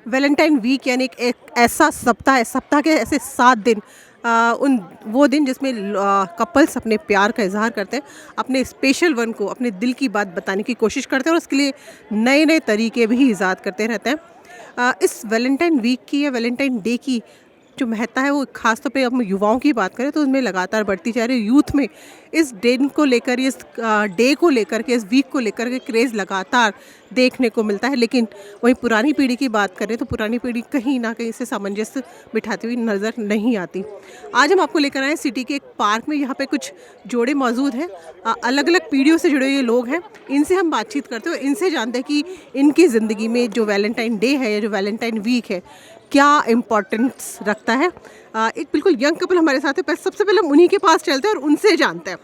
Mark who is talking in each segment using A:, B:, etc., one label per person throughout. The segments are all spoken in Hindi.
A: वैलेंटाइन वीक यानी एक ऐसा सप्ताह है, सप्ताह के ऐसे 7 दिन, उन वो दिन जिसमें कपल्स अपने प्यार का इज़हार करते हैं, अपने स्पेशल वन को अपने दिल की बात बताने की कोशिश करते हैं और उसके लिए नए-नए तरीके भी ईज़ाद करते रहते हैं। इस वैलेंटाइन वीक की या वैलेंटाइन डे की जो महत्ता है वो ख़ास तौर पे हम युवाओं की बात करें तो उसमें लगातार बढ़ती जा रही है। यूथ में इस दिन को लेकर, इस डे को लेकर के, इस वीक को लेकर के क्रेज़ लगातार देखने को मिलता है। लेकिन वहीं पुरानी पीढ़ी की बात करें तो पुरानी पीढ़ी कहीं न कहीं इससे सामंजस्य बिठाती हुई नज़र नहीं आती। आज हम आपको लेकर आए हैं सिटी के एक पार्क में, यहाँ पे कुछ जोड़े मौजूद हैं। अलग-अलग पीढ़ियों से जुड़े हुए लोग हैं। इनसे हम बातचीत करते हैं और इनसे जानते हैं कि इनकी ज़िंदगी में जो वैलेंटाइन डे है या जो वैलेंटाइन वीक है, क्या इम्पोर्टेंस रखता है। एक बिल्कुल यंग कपल हमारे साथ है। सबसे पहले हम उन्हीं के पास चलते हैं और उनसे जानते हैं।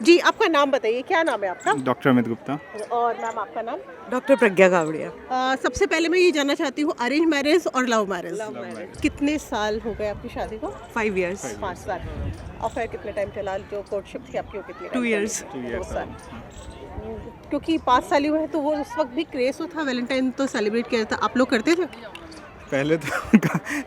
A: जी, आपका नाम बताइए, क्या नाम है आपका?
B: डॉक्टर अमित गुप्ता।
A: और मैम आपका नाम?
C: डॉक्टर प्रज्ञा गावड़िया।
A: सबसे पहले मैं ये जानना चाहती हूँ, अरेंज मैरिज और लव मैरिज कितने साल हो गए आपकी शादी को?
C: 5 years।
A: 5 साल। और फिर कितने टाइम चला जो कोर्टशिप थी आपकी, वो कितने
C: 2 years।
A: 2 साल। क्योंकि 5 साल ही हुए हैं तो वो उस वक्त भी क्रेज तो था, वैलेंटाइन तो सेलिब्रेट किया था, आप लोग करते थे?
B: पहले तो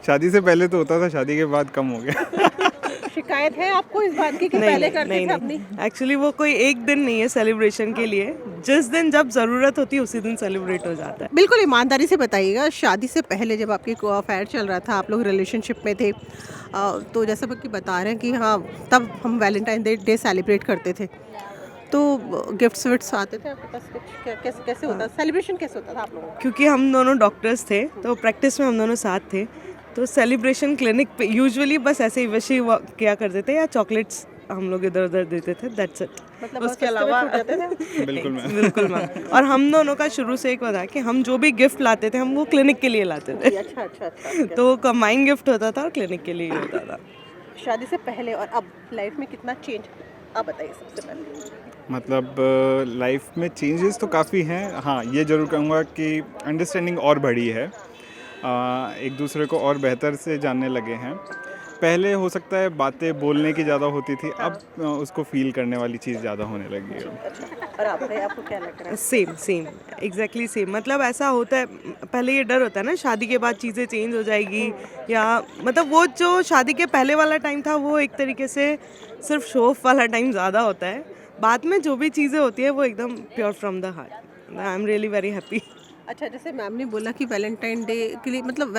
B: शादी से पहले तो होता था, शादी के बाद कम हो गया।
A: शिकायत है आपको इस बात की कि पहले करते थे अपनी?
C: एक्चुअली वो कोई एक दिन नहीं है सेलिब्रेशन के लिए, जिस दिन जब ज़रूरत होती है उसी दिन सेलिब्रेट हो जाता है।
A: बिल्कुल ईमानदारी से बताइएगा, शादी से पहले जब आपकी अफेयर चल रहा था, आप लोग रिलेशनशिप में थे, तो जैसा कि बता रहे हैं कि हाँ तब हम वैलेंटाइन डे सेलिब्रेट करते थे, तो गिफ्ट्स विफ्ट्स आते थे आपके पास? कुछ कैसे कैसे होता सेलिब्रेशन, कैसे होता था आप लोगों का?
C: क्योंकि हम दोनों डॉक्टर्स थे तो प्रैक्टिस में हम दोनों साथ थे, तो सेलिब्रेशन क्लिनिक पे यूजुअली बस ऐसे ही विश किया करते थे या चॉकलेट्स हम लोग इधर उधर देते थे, दैट्स इट।
A: मतलब
C: उसके अलावा
B: बिल्कुल मैम।
C: बिल्कुल मैम। और हम दोनों का शुरू से एक बताया कि हम जो भी गिफ्ट लाते थे हम वो क्लिनिक के लिए लाते थे।
A: अच्छा अच्छा अच्छा।
C: तो वो कंबाइन गिफ्ट होता था और क्लिनिक के लिए ही होता था।
A: शादी से पहले और अब लाइफ में कितना चेंज, आप बताइए सबसे पहले।
B: मतलब लाइफ में चेंजेस तो काफ़ी हैं। हाँ, ये ज़रूर कहूँगा कि अंडरस्टैंडिंग और बढ़ी है, एक दूसरे को और बेहतर से जानने लगे हैं। पहले हो सकता है बातें बोलने की ज़्यादा होती थी, अब उसको फील करने वाली चीज़ ज़्यादा होने लगी है।
A: और आपको क्या लग रहा है?
C: Same exactly same. मतलब ऐसा होता है, पहले ये डर होता है ना शादी के बाद चीज़ें चेंज हो जाएगी, या मतलब वो जो शादी के पहले वाला टाइम था वो एक तरीके से सिर्फ शो ऑफ वाला टाइम ज़्यादा होता है। बाद में जो भी चीज़ें होती है वो एकदम pure from the heart. I am really very happy.
A: अच्छा, जैसे मैम ने बोला कि वैलेंटाइन डे के लिए मतलब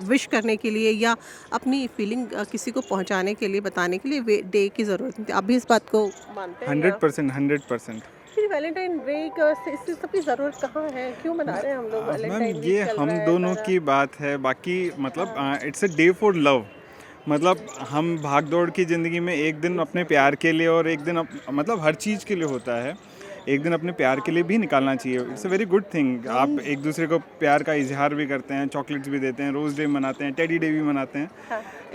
A: विश करने के लिए या अपनी फीलिंग किसी को पहुंचाने के लिए, बताने के लिए डे की ज़रूरत नहीं थी, आप भी इस बात को मानते हैं?
B: 100%।
A: फिर वैलेंटाइन डे इससे सबकी ज़रूरत कहाँ है, क्यों मना रहे हैं हम लोग
B: मैम,
A: वैलेंटाइन
B: ये हम दोनों की बात है, बाकी मतलब it's a day for love. मतलब हम भाग दौड़ की ज़िंदगी में एक दिन अपने प्यार के लिए और एक दिन मतलब हर चीज़ के लिए होता है, एक दिन अपने प्यार के लिए भी निकालना चाहिए। It's a very good thing. आप एक दूसरे को प्यार का इजहार भी करते हैं, चॉकलेट्स भी देते हैं, रोज़ डे मनाते हैं, टेडी डे भी मनाते हैं।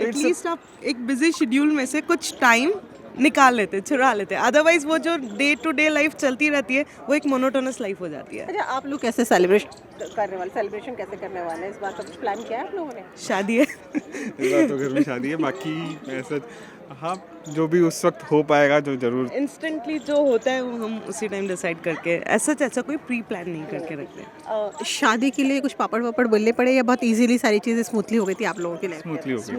C: एटलीस्ट आप एक बिजी शेड्यूल में से कुछ टाइम निकाल लेते, छुड़ा लेते, अदरवाइज वो जो डे टू डे लाइफ चलती रहती है वो एक मोनोटोनस लाइफ हो जाती है।
A: अच्छा, आप लोग कैसे सेलिब्रेशन कैसे करने वाले हैं? इस बार का कुछ प्लान किया है आप लोगों ने?
C: शादी है।
B: इस बार तो घर में शादी है, बाकी ऐसा हाँ जो भी उस वक्त हो पाएगा, जो जरूर
C: इंस्टेंटली जो होता है वो हम उसी टाइम डिसाइड करके, ऐसा कोई प्री प्लान नहीं करके रखते।
A: शादी के लिए कुछ पापड़ वापड़ बोलने पड़े या बहुत इजीली सारी चीज़ें स्मूथली हो गई थी आप लोगों के लिए?
B: स्मूथली हो गई,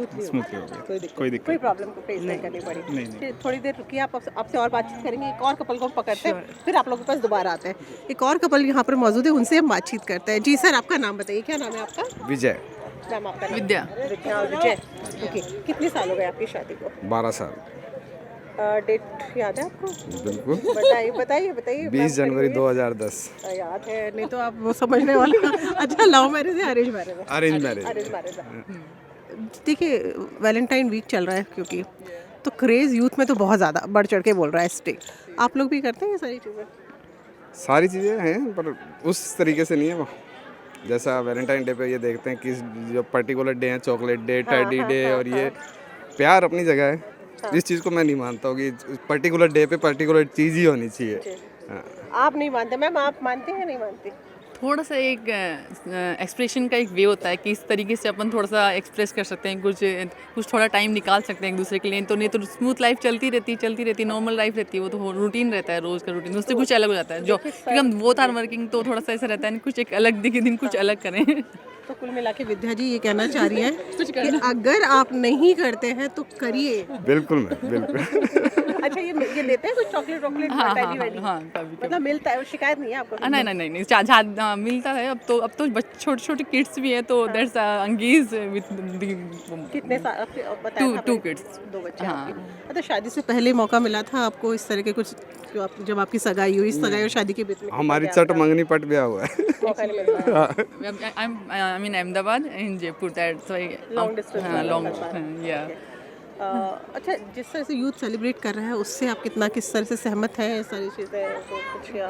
B: कोई दिक्कत
A: कोई प्रॉब्लम को फेस नहीं करनी पड़ी?
B: नहीं।
A: फिर थोड़ी देर रुकिए, आप आपसे और बातचीत करेंगे। एक और कपल को पकड़ते हैं, फिर आप लोगों के पास दोबारा आते हैं। एक और कपल यहाँ पर मौजूद है, उनसे हम बातचीत करते हैं। जी सर, आपका नाम बताइए, क्या नाम है आपका?
D: विजय।
A: नाम आपका?
E: विद्या।
A: और विजय, ओके। कितने साल हो गए आपकी शादी को?
D: 12 साल।
A: डेट याद है आपको?
D: बिल्कुल।
A: बताइए।
D: 20 जनवरी 2010।
A: याद है, नहीं तो आप वो समझने वाला। अच्छा, लव मैरिज है अरेंज मैरिज है?
D: Arrange marriage.
A: अरेंज मैरिज है। देखिए, वैलेंटाइन वीक चल रहा है क्योंकि, तो क्रेज़ यूथ में तो बहुत ज़्यादा बढ़ चढ़ के बोल रहा है इस डे। आप लोग भी करते हैं ये सारी चीज़ें?
D: सारी चीज़ें हैं पर उस तरीके से नहीं है वो। जैसा वैलेंटाइन डे पे ये देखते हैं कि जो पर्टिकुलर डे है, चॉकलेट डे, टेडी डे, और ये प्यार अपनी जगह है। इस चीज़ को मैं नहीं मानता हूँ कि पर्टिकुलर डे पे पर्टिकुलर चीज़ ही होनी चाहिए।
A: आप नहीं मानते मैम, आप मानते हैं नहीं मानते?
E: थोड़ा सा एक एक्सप्रेशन का एक वे होता है कि इस तरीके से अपन थोड़ा सा एक्सप्रेस कर सकते हैं, कुछ थोड़ा टाइम निकाल सकते हैं एक दूसरे के लिए। तो नहीं तो स्मूथ लाइफ चलती रहती, नॉर्मल लाइफ रहती है, वो तो रूटीन रहता है, रोज़ का रूटीन, उससे कुछ अलग हो जाता है। जो क्योंकि हम बोथ आर वर्किंग, तो थोड़ा सा ऐसा रहता है कुछ एक अलग दिन कुछ अलग करें।
A: तो कुल मिला के विद्या जी ये कहना चाह रही है कि अगर आप नहीं करते हैं तो करिए।
D: बिल्कुल मैम, बिल्कुल।
A: अच्छा, ये लेते हैं कुछ चॉकलेट वॉकलेट
E: हाँ
A: पहली वाली?
E: हाँ कभी
A: मतलब मिलता है, शिकायत नहीं है आपको?
E: नहीं नहीं नहीं नहीं मिलता है। अब तो छोटे छोटे किड्स भी है तो दैट्स अंगेज विद
A: कितने साल आपके बताया था
E: टू
A: आपने?
E: किड्स।
A: 2 बच्चे
E: हाँ।
A: आपके। अच्छा, शादी से पहले मौका मिला था आपको इस तरह के कुछ, जब आपकी सगाई हुई, सगाई और शादी के बीच में
D: हमारी चट मंगनी पट ब्याह हुआ है।
A: मौका नहीं मिला है?
E: I'm in Ahmedabad in Jaipur, that's why
A: Long distance
E: हाँ, long
A: relationship.
E: yeah.
A: अच्छा, जिस तरह से यूथ सेलिब्रेट कर रहा है उससे आप किस तरह से सहमत हैं? ये सारी चीज़ें तो कुछ, या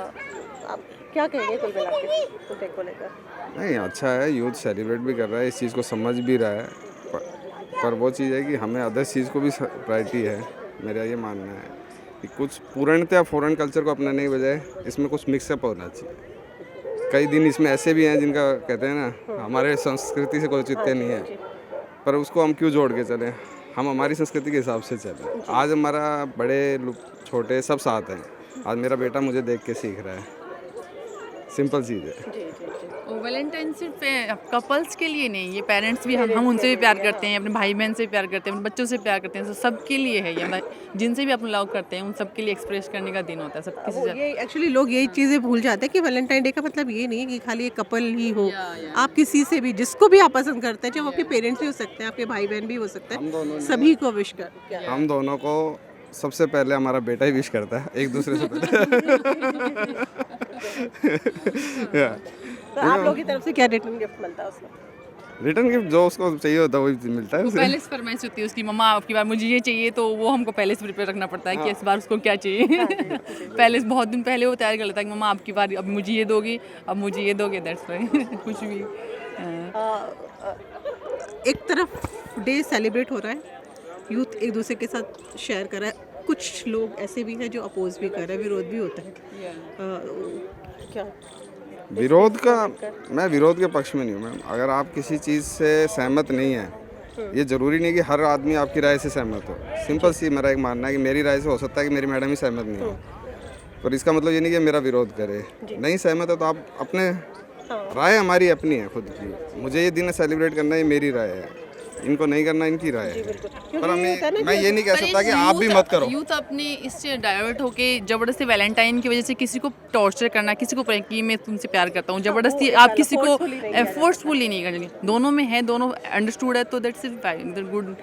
A: आप क्या कहेंगे कुल मिला के प्रोटेक्ट को लेकर?
D: नहीं, अच्छा है, यूथ सेलिब्रेट भी कर रहा है, इस चीज़ को समझ भी रहा है, पर वो चीज़ है कि हमें अदर चीज़ को भी प्रायोरिटी है। मेरा ये मानना है कि कुछ पूर्णतया फॉरेन कल्चर को अपनाने की बजाय इसमें कुछ मिक्सअप होना चाहिए। कई दिन इसमें ऐसे भी हैं जिनका कहते हैं ना, हमारे संस्कृति से कोई चित्ते नहीं है, पर उसको हम क्यों जोड़ के चलें? हम हमारी संस्कृति के हिसाब से चलें। आज हमारा बड़े छोटे सब साथ हैं। आज मेरा बेटा मुझे देख के सीख रहा है, सिंपल चीज़ है।
E: वैलेंटाइन सिर्फ कपल्स के लिए नहीं, ये पेरेंट्स भी, हम उनसे भी प्यार करते हैं, अपने भाई बहन से भी प्यार करते हैं, अपने बच्चों से प्यार करते हैं, तो सबके लिए है ये, जिनसे भी अपन लव करते हैं उन सबके लिए एक्सप्रेस करने का दिन होता है। सब किसी से
A: ये एक्चुअली लोग यही चीज़ें भूल जाते हैं कि वैलेंटाइन डे का मतलब ये नहीं है कि खाली एक कपल ही हो। आप किसी से भी, जिसको भी आप पसंद करते हैं, चाहे वो आपके पेरेंट्स भी हो सकते हैं, आपके भाई बहन भी हो सकते हैं, सभी को विश कर।
D: हम दोनों को सबसे पहले हमारा बेटा ही विश करता है, एक दूसरे से पहले।
A: तो आप लोगों की तरफ से क्या रिटर्न गिफ्ट मिलता है उसमें?
D: रिटर्न गिफ्ट जो उसको चाहिए होता है वही मिलता है
E: वो
D: उसे।
E: पहले से फरमाइश होती है उसकी, मम्मा आपकी बार मुझे ये चाहिए, तो वो हमको पहले से प्रिपेयर रखना पड़ता है कि इस बार उसको क्या चाहिए। पहले से बहुत दिन पहले वो तैयार कर लेता है कि मम्मा आपकी बार, अब मुझे ये दोगी, अब मुझे ये दोगे, दैट्स व्हाई कुछ भी।
A: एक तरफ डे सेलिब्रेट हो रहा है, यूथ एक दूसरे के साथ शेयर कर रहा है, कुछ लोग ऐसे भी हैं जो अपोज भी कर रहे हैं, विरोध भी होता है। क्या
D: विरोध का, मैं विरोध के पक्ष में नहीं हूँ मैम। अगर आप किसी चीज़ से सहमत नहीं है, ये ज़रूरी नहीं कि हर आदमी आपकी राय से सहमत हो। सिंपल सी मेरा एक मानना है कि मेरी राय से हो सकता है कि मेरी मैडम ही सहमत नहीं हो, पर इसका मतलब ये नहीं कि मेरा विरोध करे। नहीं सहमत है तो आप अपने, राय हमारी अपनी है खुद की। मुझे ये दिन सेलिब्रेट करना है, मेरी राय है, इनको नहीं करना इनकी राय है। पर हमें, मैं ये नहीं कह सकता कि आप भी मत करो।
E: यूथ अपने इससे डाइवर्ट होके जबरदस्ती वैलेंटाइन की वजह से किसी को टॉर्चर करना, किसी को कि मैं तुमसे प्यार करता हूँ, जबरदस्ती आप किसी को फोर्सफुली नहीं करेंगे। दोनों में है, दोनों अंडरस्टूड है, तो दैट्स गुड,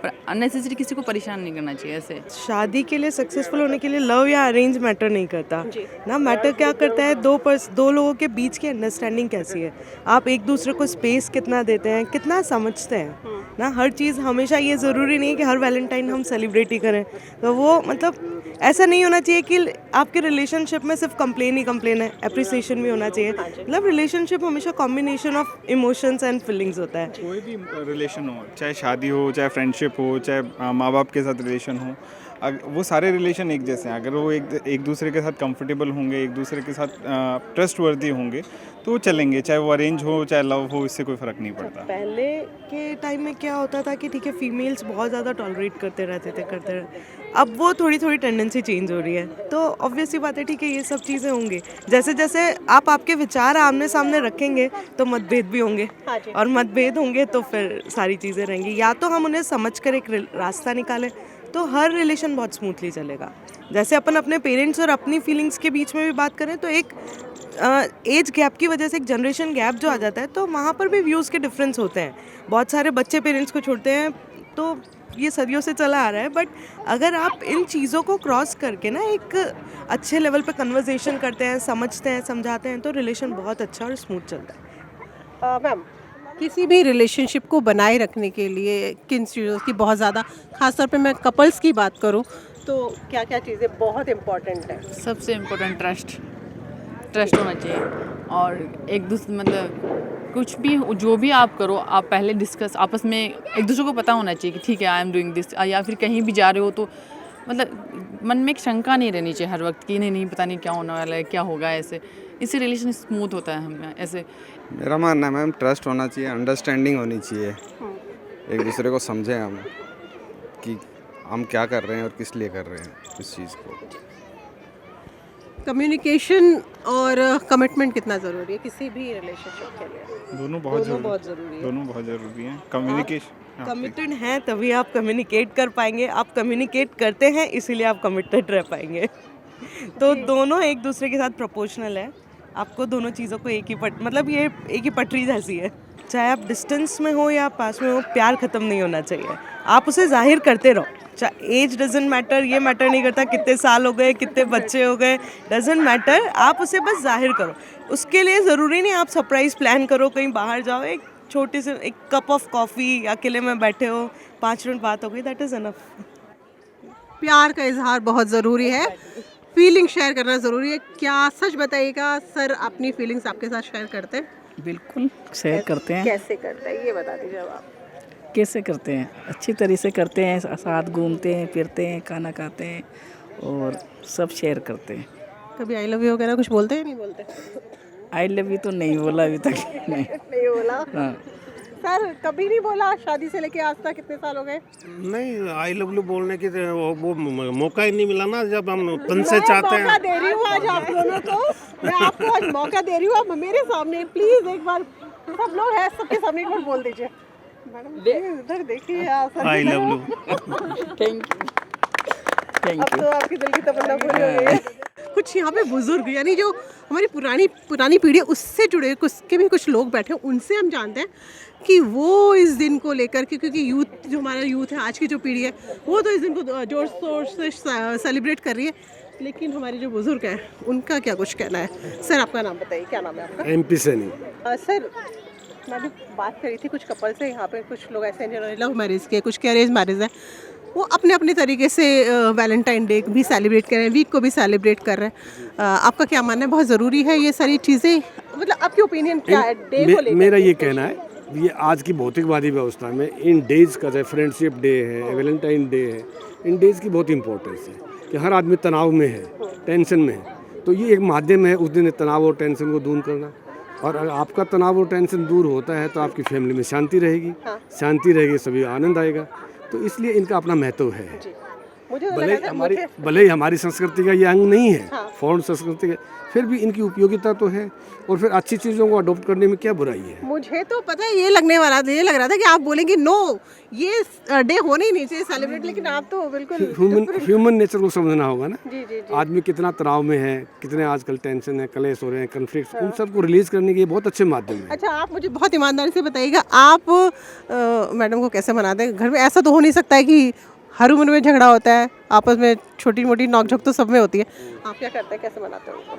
E: पर अननेसेसरी किसी को परेशान नहीं करना चाहिए ऐसे।
C: शादी के लिए, सक्सेसफुल होने के लिए लव या अरेंज मैटर नहीं करता ना। मैटर क्या करता है, दो लोगों के बीच की अंडरस्टैंडिंग कैसी है, आप एक दूसरे को स्पेस कितना देते हैं, कितना समझते हैं ना। हर चीज़ हमेशा ये ज़रूरी नहीं है कि हर वैलेंटाइन हम सेलिब्रेट ही करें। तो वो मतलब ऐसा नहीं होना चाहिए कि आपके रिलेशनशिप में सिर्फ कंप्लेन ही कंप्लेन है, एप्रिसिएशन भी होना चाहिए। मतलब रिलेशनशिप हमेशा combination of emotions and feelings होता है।
B: कोई भी रिलेशन हो, चाहे शादी हो, चाहे फ्रेंडशिप हो, चाहे माँ बाप के साथ रिलेशन हो, वो सारे रिलेशन एक जैसे हैं। अगर वो एक दूसरे के साथ कंफर्टेबल होंगे, एक दूसरे के साथ ट्रस्टवर्दी होंगे, तो वो चलेंगे। चाहे वो अरेंज हो चाहे लव हो, इससे कोई फ़र्क नहीं पड़ता।
C: पहले के टाइम में क्या होता था कि ठीक है, फीमेल्स बहुत ज़्यादा टॉलरेट करते रहते। अब वो थोड़ी टेंडेंसी चेंज हो रही है, तो ऑब्वियसली बात है, ठीक है, ये सब चीज़ें होंगी। जैसे जैसे आप आपके विचार आमने सामने रखेंगे तो मतभेद भी होंगे, और मतभेद होंगे तो फिर सारी चीज़ें रहेंगी। या तो हम उन्हें समझ कर एक रास्ता निकालें, तो हर रिलेशन बहुत स्मूथली चलेगा। जैसे अपन अपने पेरेंट्स और अपनी फीलिंग्स के बीच में भी बात करें, तो एक एज गैप की वजह से, एक जनरेशन गैप जो आ जाता है, तो वहाँ पर भी व्यूज़ के डिफरेंस होते हैं। बहुत सारे बच्चे पेरेंट्स को छोड़ते हैं, तो ये सदियों से चला आ रहा है। बट अगर आप इन चीज़ों को क्रॉस करके ना एक अच्छे लेवल पे कन्वर्सेशन करते हैं, समझते हैं, समझाते हैं, तो रिलेशन बहुत अच्छा और स्मूथ चलता है।
A: मैम, किसी भी रिलेशनशिप को बनाए रखने के लिए किन चीज़ों की बहुत ज़्यादा, खासतौर पे मैं कपल्स की बात करूँ तो क्या क्या चीज़ें बहुत इम्पोर्टेंट है?
E: सबसे इम्पोर्टेंट ट्रस्ट होना चाहिए, और एक दूसरे, मतलब कुछ भी जो भी आप करो, आप पहले डिस्कस आपस में, एक दूसरे को पता होना चाहिए कि ठीक है, आई एम डूइंग दिस। या फिर कहीं भी जा रहे हो तो मतलब मन में एक शंका नहीं रहनी चाहिए हर वक्त कि नहीं पता नहीं क्या होने वाला है, क्या होगा। ऐसे इससे रिलेशन स्मूथ होता है। हमें ऐसे,
D: मेरा मानना है मैम, ट्रस्ट होना चाहिए, अंडरस्टैंडिंग होनी चाहिए, एक दूसरे को समझें हम कि हम क्या कर रहे हैं और किस लिए कर रहे हैं इस चीज़ को।
A: कम्युनिकेशन और कमिटमेंट कितना ज़रूरी है किसी भी रिलेशनशिप के लिए?
B: दोनों बहुत
C: बहुत
B: ज़रूरी
C: ज़रूरी है।
B: दोनों बहुत ज़रूरी हैं कम्युनिकेशन।
C: कमिटेड हैं तभी आप कम्युनिकेट कर पाएंगे, आप कम्युनिकेट करते हैं इसीलिए आप कमिटेड रह पाएंगे। तो दोनों एक दूसरे के साथ प्रोपोर्शनल है। आपको दोनों चीज़ों को मतलब ये एक ही पटरी जैसी है। चाहे आप डिस्टेंस में हो या पास में हो, प्यार ख़त्म नहीं होना चाहिए। आप उसे जाहिर करते रहो। चाहे एज डजेंट मैटर, ये मैटर नहीं करता कितने साल हो गए, कितने बच्चे हो गए, डजेंट मैटर। आप उसे बस जाहिर करो। उसके लिए ज़रूरी नहीं आप सरप्राइज़ प्लान करो, कहीं बाहर जाओ, एक छोटे से एक कप ऑफ कॉफ़ी अकेले में बैठे हो, 5 मिनट बात हो गई, दैट इज़ इनफ।
A: प्यार का इजहार बहुत ज़रूरी है, फीलिंग शेयर करना ज़रूरी है। क्या सच बताइएगा सर अपनी फीलिंग्स आपके साथ शेयर करते हैं?
F: बिल्कुल शेयर करते हैं।
A: कैसे करते हैं ये बता दीजिए अब आप।
F: कैसे करते हैं? अच्छी तरह से करते हैं, साथ घूमते हैं, फिरते हैं, खाना खाते हैं और सब शेयर करते हैं।
A: कभी आई लव यू वगैरह कुछ बोलते हैं नहीं बोलते?
F: आई लव यू तो नहीं बोला अभी तक। नहीं।
A: नहीं बोला।
F: हाँ।
A: सर कभी नहीं बोला शादी से लेके आज तक कितने साल हो गए?
G: नहीं, आई लव यू बोलने की तो वो मौका ही नहीं मिला ना, जब हम तन से चाहते
A: मौका
G: हैं।
A: दे रही हूँ आज आप दोनों को, मैं आपको आज मौका दे रही हूँ। आप मेरे सामने प्लीज एक बार, सब लोग हैं सबके सामने एक बार बोल दीजिए। मैडम इधर देखिए यार,
B: I love you.
F: Thank you. Thank
A: अब
F: यू।
A: तो आपकी दिल की तमन्ना पूरी हो गई है। कुछ यहाँ पे बुजुर्ग यानी जो हमारी पुरानी पीढ़ी है उससे जुड़े के भी कुछ लोग बैठे हैं, उनसे हम जानते हैं कि वो इस दिन को लेकर के, क्योंकि यूथ जो हमारा यूथ है आज की जो पीढ़ी है वो तो इस दिन को जोर शोर से सेलिब्रेट कर रही है, लेकिन हमारे जो बुजुर्ग हैं उनका क्या कुछ कहना है। सर आपका नाम बताइए, क्या नाम है आपका?
G: MP सैनी।
A: सर मैं भी बात करी थी कुछ कपल से, यहाँ पे कुछ लोग ऐसे हैं जिन्होंने लव मैरिज किए, कुछ के अरेंज मैरिज है, वो अपने अपने तरीके से वैलेंटाइन डे भी सेलिब्रेट कर रहे हैं, वीक को भी सेलिब्रेट कर रहे हैं। आपका क्या मानना है, बहुत ज़रूरी है ये सारी चीज़ें? मतलब आपकी ओपिनियन क्या है डे को लेकर?
G: मेरा ये कहना है, ये आज की भौतिकवादी व्यवस्था में इन डेज का, चाहे फ्रेंडशिप डे है, वैलेंटाइन डे है, इन डेज की बहुत इंपॉर्टेंस है कि हर आदमी तनाव में है, टेंशन में है, तो ये एक माध्यम है उस दिन तनाव और टेंशन को दूर करना। और अगर आपका तनाव और टेंशन दूर होता है तो आपकी फैमिली में शांति रहेगी, शांति रहेगी, सभी आनंद आएगा। तो इसलिए इनका अपना महत्व है।
A: मुझे
G: भले ही हमारी संस्कृति का ये अंग नहीं है, फॉरेन संस्कृति का, फिर भी इनकी उपयोगिता तो है। और फिर अच्छी चीज़ों को अडॉप्ट करने में क्या बुराई है?
A: मुझे तो पता है ये लग रहा था कि आप बोलेंगे नो ये डे होना ही नहीं चाहिए सेलिब्रेट, लेकिन आप तो बिल्कुल
G: ह्यूमन नेचर को समझना होगा ना।
A: जी जी जी।
G: आदमी कितना तनाव में है, कितने आजकल टेंशन है, कलेश हो रहे हैं, कन्फ्लिक्ट, उन सबको रिलीज करने के बहुत अच्छे माध्यम है।
A: अच्छा आप मुझे बहुत ईमानदारी से बताइएगा, आप मैडम को कैसे मनाते हैं? घर में ऐसा तो हो नहीं सकता है कि हर उम्र में झगड़ा होता है, आपस में छोटी मोटी नोकझोंक तो सब में होती है, आप क्या करते हैं, कैसे मनाते हैं उनको?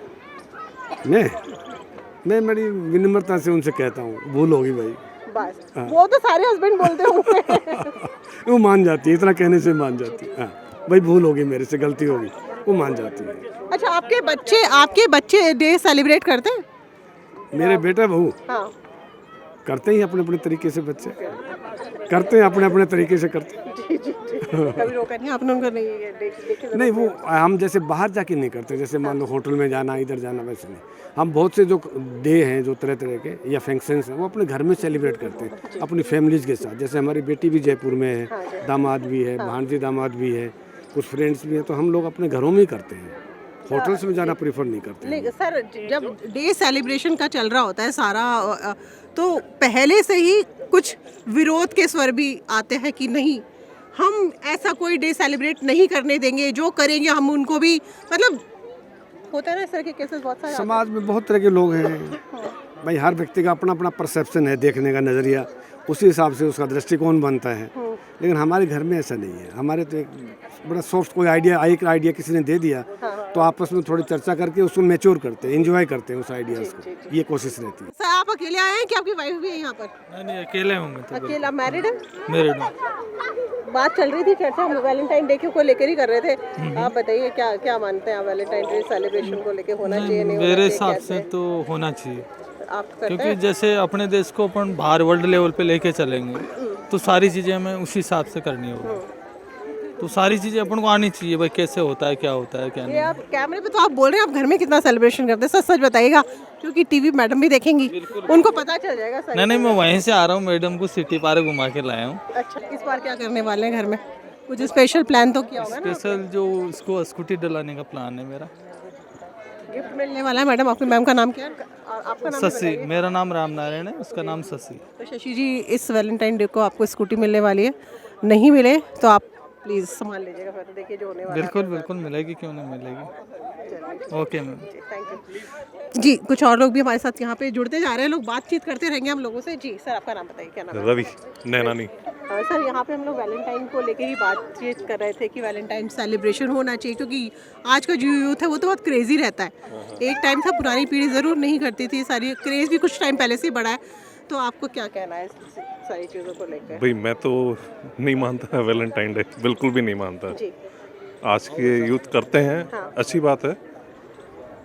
G: मैं बड़ी विनम्रता से उनसे कहता हूँ, भूल होगी भाई।
A: बस वो तो सारे हस्बैंड बोलते होंगे।
G: वो मान जाती है, इतना कहने से मान जाती है। हाँ भाई, भूल होगी, मेरे से गलती होगी, वो मान जाती है।
A: अच्छा आपके बच्चे डे सेलिब्रेट करते हैं?
G: मेरे बेटा बहू
A: हाँ
G: करते ही अपने अपने तरीके से, बच्चे करते हैं अपने अपने तरीके से करते हैं।
A: जी जी जी। कभी रोका नहीं आपने उनको? नहीं देखे
G: नहीं, वो हम जैसे बाहर जाके नहीं करते, जैसे मान लो होटल में जाना, इधर जाना, वैसे नहीं। हम बहुत से जो डे हैं, जो तरह तरह के या फंक्शंस हैं, वो अपने घर में सेलिब्रेट करते हैं अपनी फैमिलीज के साथ। जैसे हमारी बेटी भी जयपुर में है, दामाद भी है, भांजी दामाद भी है, कुछ फ्रेंड्स भी हैं, तो हम लोग अपने घरों में ही करते हैं, होटल्स में जाना प्रीफर नहीं करते हैं।
A: नहीं सर, जब डे सेलिब्रेशन का चल रहा होता है सारा, तो पहले से ही कुछ विरोध के स्वर भी आते हैं कि नहीं हम ऐसा कोई डे सेलिब्रेट नहीं करने देंगे, जो करेंगे हम उनको भी, मतलब होता है ना इस तरह के केसेस बहुत सारे।
G: समाज में बहुत तरह के लोग हैं भाई, हर व्यक्ति का अपना अपना परसेप्शन है, देखने का नज़रिया, उसी हिसाब से उसका दृष्टिकोण बनता है। लेकिन हमारे घर में ऐसा नहीं है। हमारे तो एक बड़ा सॉफ्ट कोई आइडिया किसी ने दे दिया तो आपस में थोड़ी चर्चा करके उसको मैच्योर करते हैं, एंजॉय करते हैं उस आइडियाज़ को, ये कोशिश रहती है।
A: सर आप अकेले आए हैं कि आपकी वाइफ भी है यहाँ पर?
H: नहीं, अकेले होंगे तो
A: अकेला मैरिड है?
H: मैरिड।
A: बात चल रही थी, चर्चा हम वैलेंटाइन डे को लेकर ही कर रहे थे। आप बताइए क्या क्या मानते हैं आप, वैलेंटाइन डे सेलिब्रेशन को लेकर होना चाहिए नहीं?
H: मेरे हिसाब से तो होना चाहिए,
A: आप करते
H: क्योंकि
A: हैं?
H: जैसे अपने देश को अपन बाहर वर्ल्ड लेवल पे लेके चलेंगे तो सारी चीज़ें हमें उसी हिसाब से करनी होगी। तो सारी चीज़ें अपन को आनी चाहिए भाई, कैसे होता है, क्या होता है, क्या
A: ये
H: नहीं।
A: आप कैमरे पे तो आप बोल रहे हैं, आप घर में कितना सेलिब्रेशन करते हैं? सच सच बताइएगा, क्योंकि टीवी मैडम भी देखेंगी, उनको पता चल जाएगा सर।
H: नहीं, मैं वहीं से आ रहा हूँ, मैडम को सिटी पार्क घुमा के लाया हूँ।
A: अच्छा, इस बार क्या करने वाले हैं घर में? कुछ स्पेशल प्लान तो किया होगा ना?
H: स्पेशल जो इसको स्कूटी डलाने का प्लान है मेरा।
A: गिफ्ट मिलने वाला है। मैडम, आपकी मैम का नाम क्या है और आपका नाम भी
H: शशि,
A: बताइए।
H: मेरा नाम राम नारायण है, उसका नाम शशि।
A: तो शशि जी, इस वैलेंटाइन डे को आपको स्कूटी मिलने वाली है। नहीं मिले तो आप प्लीज़ संभाल लीजिएगा, फिर तो देखिए जो होने वाला है।
H: बिल्कुल बिल्कुल मिलेगी, क्यों नहीं मिलेगी। Okay ma'am.
A: थैंक यू जी। कुछ और लोग भी हमारे साथ यहाँ पे जुड़ते जा रहे हैं, लोग बातचीत करते रहेंगे हम लोगों से। जी सर, आपका नाम बताइए, क्या नाम है?
I: रवि नैनानी।
A: सर, यहाँ पे हम लोग वैलेंटाइन को लेके ही बातचीत कर रहे थे कि वैलेंटाइन सेलिब्रेशन होना चाहिए, क्योंकि आज का जो यूथ है वो तो बहुत क्रेजी रहता है। एक टाइम था, पुरानी पीढ़ी ज़रूर नहीं करती थी, सारी क्रेज़ भी कुछ टाइम पहले से ही बढ़ा है। तो आपको क्या कहना है इस सारी चीज़ों को लेकर?
I: भाई मैं तो नहीं मानता वैलेंटाइन डे, बिल्कुल भी नहीं मानता।
A: जी।
I: आज के यूथ करते हैं,
A: हाँ।
I: अच्छी बात है।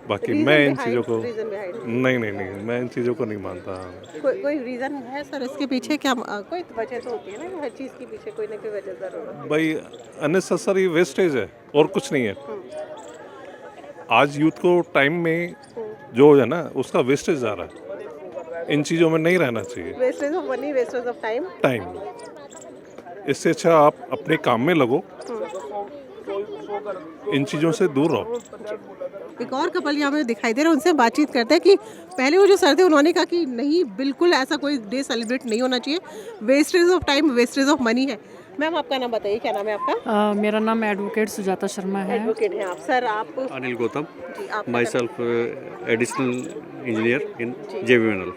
I: बाकी
A: Reason
I: मैं इन
A: behind-
I: चीज़ों को
A: reason behind-
I: नहीं, मैं इन चीज़ों को नहीं मानता।
A: कोई रीज़न है सर इसके पीछे? क्या कोई वजह तो होती है ना, हर चीज़ के पीछे कोई ना कोई वजह ज़रूर है।
I: भाई अननेसेसरी वेस्टेज है और कुछ नहीं है। आज यूथ को टाइम में जो है ना उसका वेस्टेज जा रहा है, इन चीज़ों में नहीं रहना चाहिए।
A: Wastage of money, wastage of
I: time, इससे अच्छा आप अपने काम में लगो, इन चीज़ों से दूर रहो।
A: एक और कपल यहाँ पे दिखाई दे रहा है, उनसे बातचीत करते हैं कि पहले वो जो सर थे उन्होंने कहा कि नहीं, बिल्कुल ऐसा कोई डे सेलिब्रेट नहीं होना चाहिए, wastage of time, wastage of money है। मैम, आपका नाम बताइए, क्या नाम है आपका?
J: मेरा नाम एडवोकेट सुजाता शर्मा है।
A: एडवोकेट हैं आप। सर, आप?
K: अनिल गौतम,
A: जी, आप
K: my self additional engineer in JVMNL।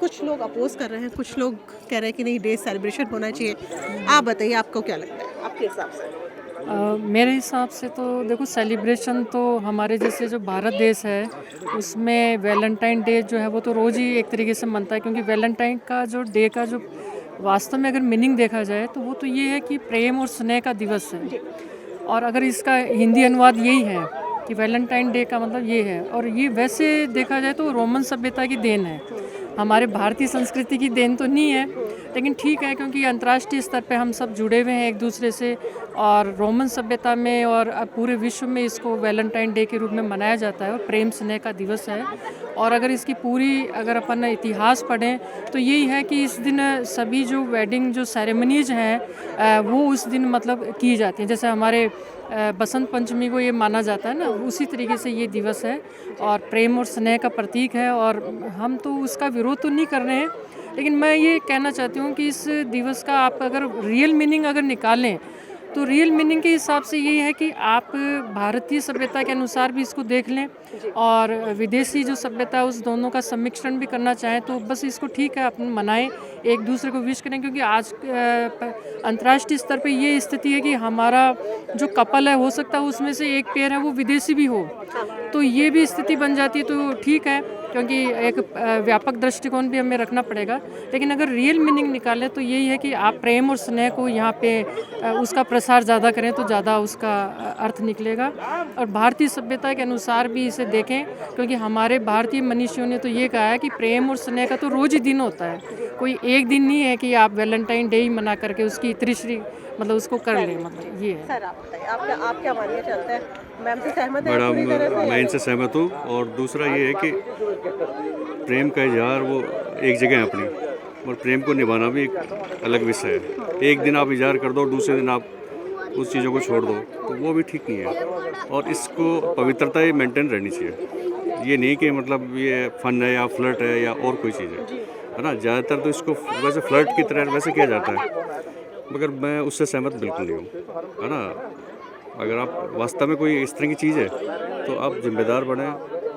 A: कुछ लोग अपोज कर रहे हैं, कुछ लोग कह रहे हैं कि नहीं, डे सेलिब्रेशन होना चाहिए। आप बताइए, आपको क्या लगता है आपके हिसाब से?
J: मेरे हिसाब से तो देखो, सेलिब्रेशन तो हमारे जैसे जो भारत देश है उसमें वैलेंटाइन डे जो है वो तो रोज़ ही एक तरीके से मनता है, क्योंकि वैलेंटाइन का जो डे का जो वास्तव में अगर मीनिंग देखा जाए तो वो तो ये है कि प्रेम और स्नेह का दिवस है। और अगर इसका हिंदी अनुवाद यही है कि वैलेंटाइन डे का मतलब ये है, और ये वैसे देखा जाए तो रोमन सभ्यता की देन है, हमारे भारतीय संस्कृति की देन तो नहीं है। लेकिन ठीक है, क्योंकि अंतर्राष्ट्रीय स्तर पे हम सब जुड़े हुए हैं एक दूसरे से, और रोमन सभ्यता में और पूरे विश्व में इसको वैलेंटाइन डे के रूप में मनाया जाता है और प्रेम स्नेह का दिवस है। और अगर इसकी पूरी अगर अपन इतिहास पढ़ें तो यही है कि इस दिन सभी जो वेडिंग जो सेरेमनीज हैं वो उस दिन मतलब की जाती हैं। जैसे हमारे बसंत पंचमी को ये माना जाता है ना, उसी तरीके से ये दिवस है और प्रेम और स्नेह का प्रतीक है। और हम तो उसका विरोध तो नहीं कर रहे हैं, लेकिन मैं ये कहना चाहती हूँ कि इस दिवस का आप अगर रियल मीनिंग अगर निकालें तो रियल मीनिंग के हिसाब से ये है कि आप भारतीय सभ्यता के अनुसार भी इसको देख लें और विदेशी जो सभ्यता है उस दोनों का सम्मिश्रण भी करना चाहें तो बस इसको ठीक है अपन मनाएं, एक दूसरे को विश करें। क्योंकि आज अंतर्राष्ट्रीय स्तर पे ये स्थिति है कि हमारा जो कपल है हो सकता है उसमें से एक पेयर है वो विदेशी भी हो, तो ये भी स्थिति बन जाती है। तो ठीक है, क्योंकि एक व्यापक दृष्टिकोण भी हमें रखना पड़ेगा, लेकिन अगर रियल मीनिंग निकालें तो यही है कि आप प्रेम और स्नेह को यहाँ पे उसका प्रसार ज़्यादा करें तो ज़्यादा उसका अर्थ निकलेगा। और भारतीय सभ्यता के अनुसार भी इसे देखें, क्योंकि हमारे भारतीय मनीषियों ने तो ये कहा है कि प्रेम और स्नेह का तो रोज़ ही दिन होता है, कोई एक दिन नहीं है कि आप वैलेंटाइन डे ही मना करके उसकी तीसरी मतलब उसको कर लें, मतलब ये है।
A: सर, आप बताइए, आप क्या मानिए चलते हैं? मैम से सहमत है
K: मैडम,
A: पूरी तरह से?
K: मैं इनसे सहमत हूँ। और दूसरा ये है कि प्रेम का इजहार वो एक जगह है अपनी, और प्रेम को निभाना भी एक अलग विषय है। एक दिन आप इजहार कर दो और दूसरे दिन आप उस चीज़ों को छोड़ दो तो वो भी ठीक नहीं है। और इसको पवित्रता ही मेंटेन रहनी चाहिए, ये नहीं कि मतलब ये फन है या फ्लर्ट है या और कोई चीज़ है ना। ज़्यादातर तो इसको वैसे फ्लर्ट की तरह वैसे किया जाता है, मगर मैं उससे सहमत बिल्कुल नहीं हूँ, है ना। अगर आप वास्तव में कोई इस तरह की चीज़ है तो आप जिम्मेदार बने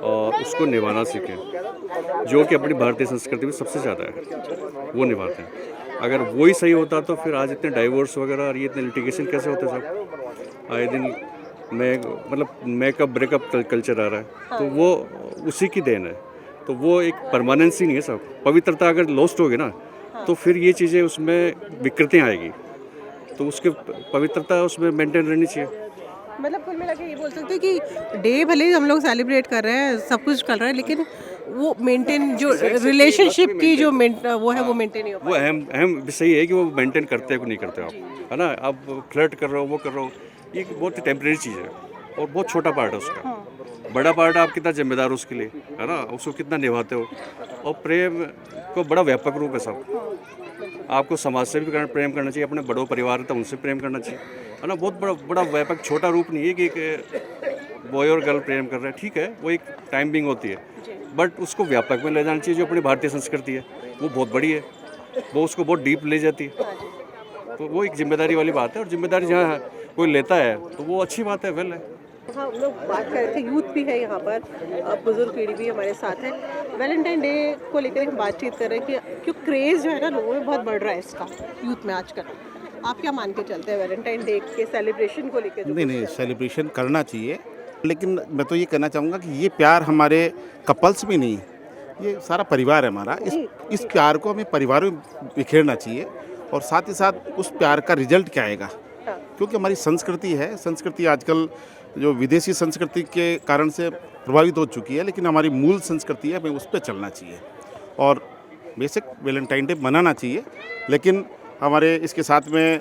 K: और उसको निभाना सीखें, जो कि अपनी भारतीय संस्कृति में सबसे ज़्यादा है वो निभाते हैं। अगर वही सही होता तो फिर आज इतने डाइवोर्स वगैरह और ये इतने लिटिगेशन कैसे होते सब आए दिन। मतलब मेकअप ब्रेकअप कल्चर आ रहा है तो वो उसी की देन है। तो वो एक परमानेंसी नहीं है सब। पवित्रता अगर लॉस्ट होगी ना तो फिर ये चीज़ें उसमें विकृतियाँ आएगी, तो उसके पवित्रता उसमें मेंटेन रहनी चाहिए।
A: मतलब कुल मिला के ये बोल सकते हैं कि डे भले ही हम लोग सेलिब्रेट कर रहे हैं, सब कुछ कर रहे हैं, लेकिन वो मेंटेन जो रिलेशनशिप की जो वो है वो मेंटेन नहीं हो
K: वो अहम सही है कि वो मेंटेन करते हैं कि नहीं करते आप, है ना। आप फ्लर्ट कर रहे हो, वो कर रहे हो, ये बहुत ही टेम्परेरी चीज़ है और बहुत छोटा पार्ट है उसका। बड़ा पार्ट आप कितना जिम्मेदार हो उसके लिए, है ना, उसको कितना निभाते हो। और प्रेम को बड़ा व्यापक रूप है सब। आपको समाज से भी प्रेम करना चाहिए, अपने बड़ों परिवार था उनसे प्रेम करना चाहिए, है ना। बहुत बड़ा व्यापक, छोटा रूप नहीं है कि बॉय और गर्ल प्रेम कर रहे हैं, ठीक है, वो एक टाइम बिंग होती है, बट उसको व्यापक में ले जाना चाहिए। जो अपनी भारतीय संस्कृति है वो बहुत बड़ी है, वो उसको बहुत डीप ले जाती है, तो वो एक जिम्मेदारी वाली बात है। और जिम्मेदारी जहाँ कोई लेता है तो वो अच्छी बात है, वेल है।
A: हाँ, हम लोग बात कर रहे थे, यूथ भी है यहाँ पर, बुजुर्ग पीढ़ी भी हमारे साथ है। वैलेंटाइन डे को लेकर हम बातचीत कर रहे हैं कि क्यों क्रेज़ जो है ना लोगों में बहुत बढ़ रहा है इसका, यूथ में आजकल। आप क्या मान के चलते हैं वैलेंटाइन डे के सेलिब्रेशन को लेकर?
L: नहीं, सेलिब्रेशन करना चाहिए, लेकिन मैं तो ये कहना चाहूँगा कि ये प्यार हमारे कपल्स में नहीं, ये सारा परिवार है हमारा। इस प्यार को हमें परिवार में बिखेरना चाहिए, और साथ ही साथ उस प्यार का रिजल्ट क्या आएगा, क्योंकि हमारी संस्कृति है। संस्कृति आजकल जो विदेशी संस्कृति के कारण से प्रभावित हो चुकी है, लेकिन हमारी मूल संस्कृति है, हमें उस पर चलना चाहिए। और बेशक वैलेंटाइन डे मनाना चाहिए, लेकिन हमारे इसके साथ में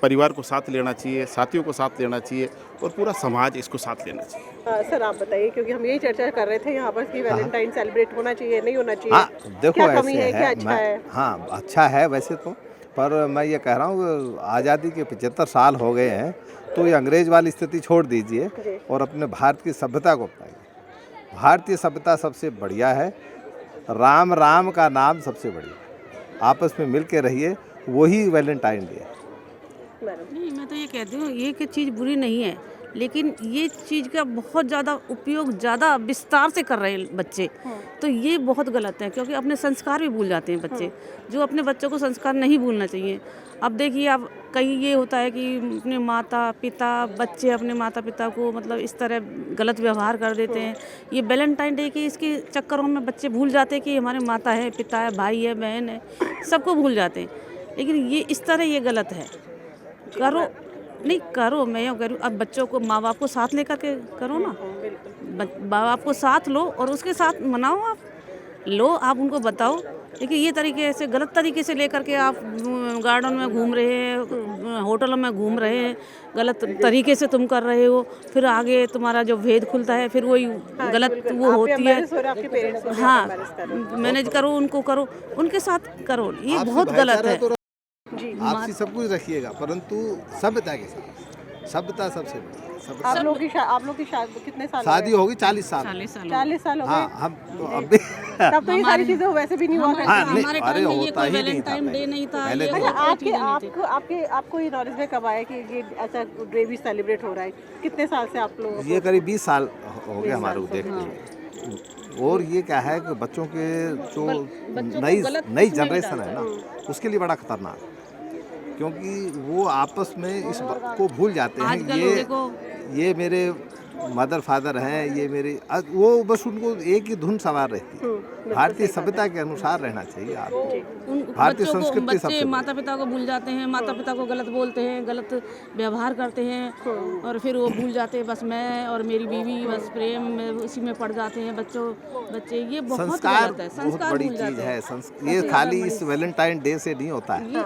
L: परिवार को साथ लेना चाहिए, साथियों को साथ लेना चाहिए, और पूरा समाज इसको साथ लेना चाहिए।
A: सर आप बताइए, क्योंकि हम यही चर्चा कर रहे थे यहाँ पर कि वैलेंटाइन सेलिब्रेट होना चाहिए, नहीं होना चाहिए।
M: हाँ, देखो
A: क्या
M: ऐसे
A: कमी है, क्या अच्छा है?
M: हाँ, अच्छा है वैसे तो, पर मैं ये कह रहा हूँ आज़ादी के 75 साल हो गए हैं, तो ये अंग्रेज वाली स्थिति छोड़ दीजिए और अपने भारत की सभ्यता को अपनाइए। भारतीय सभ्यता सबसे बढ़िया है, राम राम का नाम सबसे बढ़िया, आपस में मिल के रहिए, वही वैलेंटाइन डे है।
N: नहीं, मैं तो ये कहती हूँ ये कि चीज़ बुरी नहीं है, लेकिन ये चीज़ का बहुत ज़्यादा उपयोग ज़्यादा विस्तार से कर रहे हैं बच्चे, तो ये बहुत गलत है, क्योंकि अपने संस्कार भी भूल जाते हैं बच्चे, जो अपने बच्चों को संस्कार नहीं भूलना चाहिए। अब देखिए, अब कहीं ये होता है कि अपने माता पिता, बच्चे अपने माता पिता को मतलब इस तरह गलत व्यवहार कर देते हैं। ये वैलेंटाइन डे के इसके चक्करों में बच्चे भूल जाते हैं कि हमारे माता है, पिता है, भाई है, बहन है, सबको भूल जाते हैं। लेकिन ये इस तरह ये गलत है। करो नहीं करो, मैं यूँ करूँ, अब बच्चों को माँ बाप को साथ लेकर के करो ना, माँ बाप को साथ लो और उसके साथ मनाओ, आप लो, आप उनको बताओ। लेकिन ये तरीके से गलत तरीके से लेकर के आप गार्डन में घूम रहे हैं, होटलों में घूम रहे हैं, गलत तरीके से तुम कर रहे हो, फिर आगे तुम्हारा जो भेद खुलता है, फिर वही गलत वो होती है। हाँ, मैनेज करो, उनको करो, उनके साथ करो, ये बहुत गलत है।
M: आपसी सब कुछ रखिएगा, परंतु सभ्यता के साथ, सभ्यता सबसे बड़ी।
A: आप लोग की कितने साल
M: शादी होगी 40 साल।
A: 40 साल हो गए।
M: हाँ, हम तो अभी
A: तब तो ये सारी चीजें वैसे भी नहीं हुआ करती।
M: हाँ, नहीं,
N: हमारे
M: अरे
N: टाइम में ये
M: होता
N: कोई
M: ही नहीं था
N: वैलेंटाइन डे नहीं था।
M: पहले
N: ये
M: तो।
A: अच्छा, आपको ये नॉलेज में कब आया कि ये ऐसा डे भी सेलिब्रेट हो रहा है? कितने साल से आप लोग?
M: ये करीब 20 साल हो गए हमारे को देखते। और ये क्या है कि बच्चों के जो नई जनरेशन है ना, उसके लिए बड़ा खतरनाक है, क्योंकि वो आपस में इस को भूल जाते हैं। ये मेरे मदर फादर हैं, ये मेरे, वो बस उनको एक ही धुन सवार रहती है। भारतीय सभ्यता के अनुसार रहना चाहिए आपको। भारतीय संस्कृति
N: बच्चे माता पिता को भूल जाते हैं, माता पिता को गलत बोलते हैं, गलत व्यवहार करते हैं, और फिर वो भूल जाते हैं बस मैं और मेरी बीवी बस प्रेम में उसी में पड़ जाते हैं बच्चे। ये बहुत
M: संस्कार
N: गलत है।
M: बहुत बड़ी चीज़ है। ये खाली इस वैलेंटाइन डे से नहीं होता है,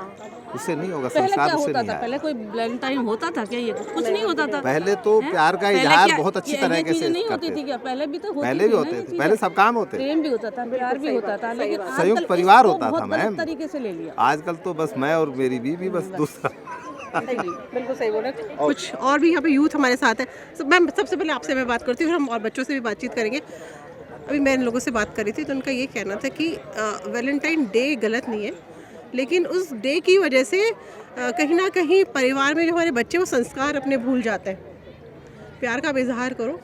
M: उससे नहीं होगा, संस्कार उससे नहीं आएगा।
N: पहले कोई वैलेंटाइन होता था क्या? ये कुछ नहीं होता था।
M: पहले तो प्यार का इजहार बहुत अच्छी तरीके से
N: नहीं होती थी क्या? पहले भी तो
M: पहले भी होते थे, पहले सब काम होते थे,
N: प्रेम भी होता था, प्यार भी होता था, लेकिन
M: संयुक्त परिवार होता था मैम।
N: तरीके से ले लिया।
M: आजकल तो बस मैं और मेरी बीवी, बस दूसरा।
A: बिल्कुल सही बोला। कुछ और भी यहाँ पे यूथ हमारे साथ है। मैम, सबसे पहले आपसे मैं बात करती हूँ, हम और बच्चों से भी बातचीत करेंगे। अभी मैं इन लोगों से बात कर रही थी, तो उनका ये कहना था कि वैलेंटाइन डे गलत नहीं है, लेकिन उस डे की वजह से कहीं ना कहीं परिवार में जो हमारे बच्चे वो संस्कार अपने भूल जाते हैं। प्यार का इजहार करो,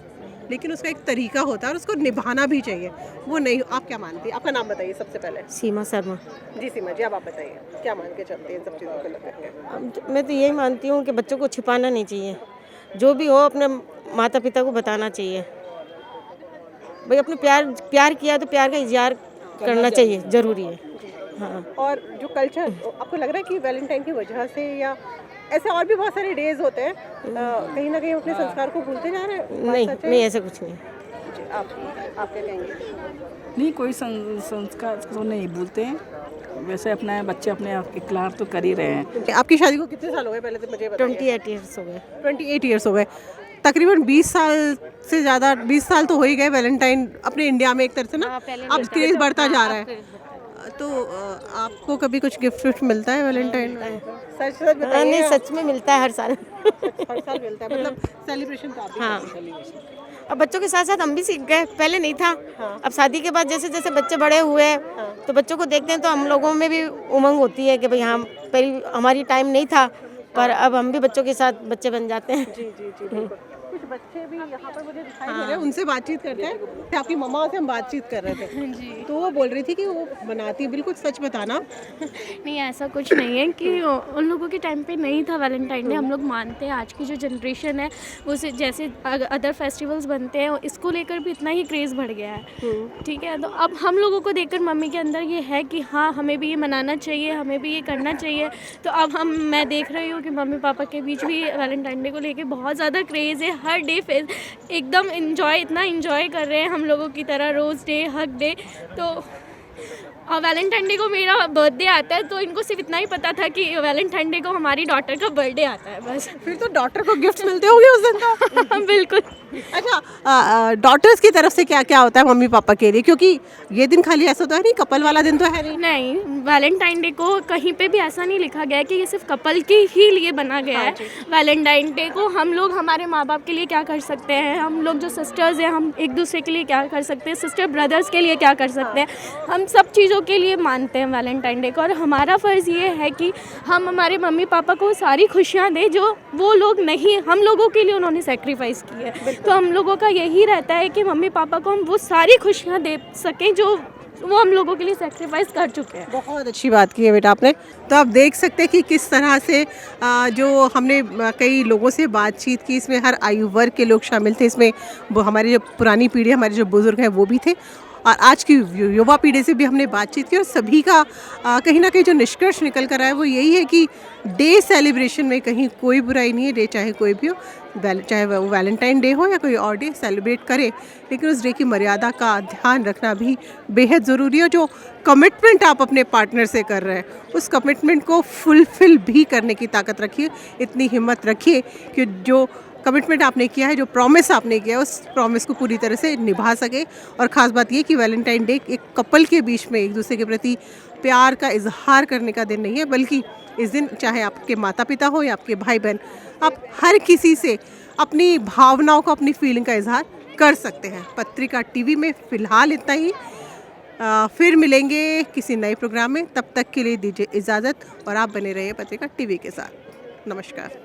A: लेकिन उसका एक तरीका होता है और उसको निभाना भी चाहिए, वो नहीं। आप क्या मानती हैं? आपका नाम बताइए सबसे पहले।
O: सीमा शर्मा।
A: जी सीमा जी, अब आप बताइए क्या मान के चलते हैं सब चीज़ों को लेकर के?
O: मैं तो यही मानती हूँ कि बच्चों को छिपाना नहीं चाहिए, जो भी हो अपने माता पिता को बताना चाहिए। भाई अपने प्यार किया तो प्यार का इजहार करना चाहिए, ज़रूरी है। हाँ।
A: और जो कल्चर आपको लग रहा है कि वैलेंटाइन की वजह से, या ऐसे और भी बहुत सारे डेज होते हैं, कहीं ना कहीं अपने संस्कार को भूलते जा रहे हैं?
O: नहीं, ऐसा कुछ नहीं।
A: जी, आप क्या कहेंगे?
F: नहीं, कोई संस्कार तो नहीं भूलते हैं, वैसे अपना बच्चे अपने इकरार तो कर ही रहे हैं।
A: आपकी शादी को कितने साल हो गए पहले तो मुझे बताइए?
O: 28 ईयर्स हो गए।
A: 28 ईयर्स हो गए। तकरीबन 20 साल से ज़्यादा, 20 साल तो हो ही गए वैलेंटाइन अपने इंडिया में एक तरह से ना। अब क्रेज बढ़ता जा रहा है। तो आपको कभी कुछ गिफ्ट मिलता है वैलेंटाइन? सच बताइए।
O: नहीं, सच में मिलता है हर साल।
A: हर साल मिलता है, मतलब सेलिब्रेशन का?
O: हाँ, अब बच्चों के साथ साथ हम भी सीख गए, पहले नहीं था। अब शादी के बाद जैसे जैसे बच्चे बड़े हुए तो बच्चों को देखते हैं तो हम लोगों में भी उमंग होती है कि भाई हम पहले हमारी टाइम नहीं था, पर अब हम भी बच्चों के साथ बच्चे बन जाते हैं।
A: जी जी जी कुछ बच्चे भी यहाँ पर मुझे दिखाई दे रहे हैं, उनसे बातचीत करते हैं। आपकी मम्मा से हम बातचीत कर रहे थे
P: जी।
A: तो वो बोल रही थी कि वो बनाती, बिल्कुल सच बताना।
P: नहीं ऐसा कुछ नहीं है कि उन लोगों के टाइम पे नहीं था वैलेंटाइन डे। हम लोग मानते हैं आज की जो जनरेशन है वो जैसे अदर फेस्टिवल्स बनते हैं इसको लेकर भी इतना ही क्रेज़ बढ़ गया है। ठीक है, तो अब हम लोगों को देखकर मम्मी के अंदर ये है कि हाँ हमें भी ये मनाना चाहिए, हमें भी ये करना चाहिए। तो अब मैं देख रही हूँ कि मम्मी पापा के बीच भी वैलेंटाइन डे को लेके बहुत ज़्यादा क्रेज़ है। हर डे एकदम इतना इन्जॉय कर रहे हैं हम लोगों की तरह, रोज़ डे हक डे। तो वैलेंटाइन डे को मेरा बर्थडे आता है तो इनको सिर्फ इतना ही पता था कि वैलेंटाइन डे को हमारी डॉटर का बर्थडे आता है बस।
A: फिर तो डॉटर को गिफ्ट मिलते होंगे उस दिन तो।
P: बिल्कुल।
A: अच्छा, डॉटर्स की तरफ से क्या क्या होता है मम्मी पापा के लिए, क्योंकि ये दिन खाली ऐसा तो है नहीं, कपल वाला दिन तो है नहीं।
P: नहीं, वैलेंटाइन डे को कहीं पे भी ऐसा नहीं लिखा गया है कि ये सिर्फ कपल के ही लिए बना गया है। वैलेंटाइन डे को हम लोग हमारे माँ बाप के लिए क्या कर सकते हैं, हम लोग जो सिस्टर्स हैं हम एक दूसरे के लिए क्या कर सकते हैं, सिस्टर ब्रदर्स के लिए क्या कर सकते हैं, हम सब चीज़ों के लिए मानते हैं वैलेंटाइन डे को। और हमारा फ़र्ज़ ये है कि हम हमारे मम्मी पापा को सारी खुशियाँ दें जो वो लोग नहीं, हम लोगों के लिए उन्होंने सेक्रीफाइस की है। तो हम लोगों का यही रहता है कि मम्मी पापा को हम वो सारी खुशियाँ दे सकें जो वो हम लोगों के लिए सेक्रीफाइस कर चुके हैं।
A: बहुत अच्छी बात की है बेटा आपने। तो आप देख सकते हैं कि किस तरह से जो हमने कई लोगों से बातचीत की, इसमें हर आयु वर्ग के लोग शामिल थे। इसमें वो हमारी जो पुरानी पीढ़ी, हमारे जो बुज़ुर्ग हैं वो भी थे, और आज की युवा पीढ़ी से भी हमने बातचीत की। और सभी का कहीं ना कहीं जो निष्कर्ष निकल कर आया वो यही है कि डे सेलिब्रेशन में कहीं कोई बुराई नहीं है। डे चाहे कोई भी हो, चाहे वो वैलेंटाइन डे हो या कोई और डे, सेलिब्रेट करे, लेकिन उस डे की मर्यादा का ध्यान रखना भी बेहद ज़रूरी है। जो कमिटमेंट आप अपने पार्टनर से कर रहे हैं उस कमिटमेंट को फुलफ़िल भी करने की ताकत रखिए, इतनी हिम्मत रखिए कि जो कमिटमेंट आपने किया है, जो प्रॉमिस आपने किया है, उस प्रॉमिस को पूरी तरह से निभा सके। और ख़ास बात ये कि वैलेंटाइन डे एक कपल के बीच में एक दूसरे के प्रति प्यार का इजहार करने का दिन नहीं है, बल्कि इस दिन चाहे आपके माता पिता हो या आपके भाई बहन, आप हर किसी से अपनी भावनाओं को, अपनी फीलिंग का इजहार कर सकते हैं। पत्रिका टीवी में फ़िलहाल इतना ही। फिर मिलेंगे किसी नए प्रोग्राम में, तब तक के लिए दीजिए इजाज़त और आप बने रहिए पत्रिका टीवी के साथ। नमस्कार।